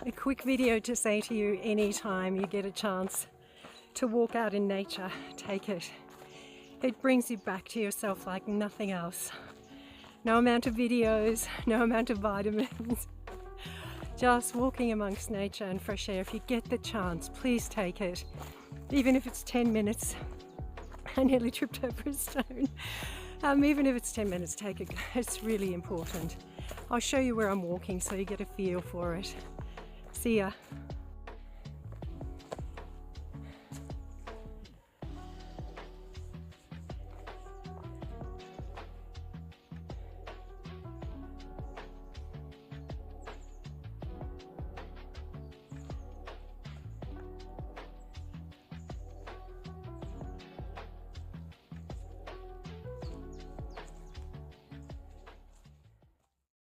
A quick video to say to you, anytime you get a chance to walk out in nature, take it. It brings you back to yourself like nothing else. No amount of videos, no amount of vitamins. Just walking amongst nature and fresh air. If you get the chance, please take it. Even if it's 10 minutes. I nearly tripped over a stone. Even if it's 10 minutes, take it. It's really important. I'll show you where I'm walking so you get a feel for it. See ya.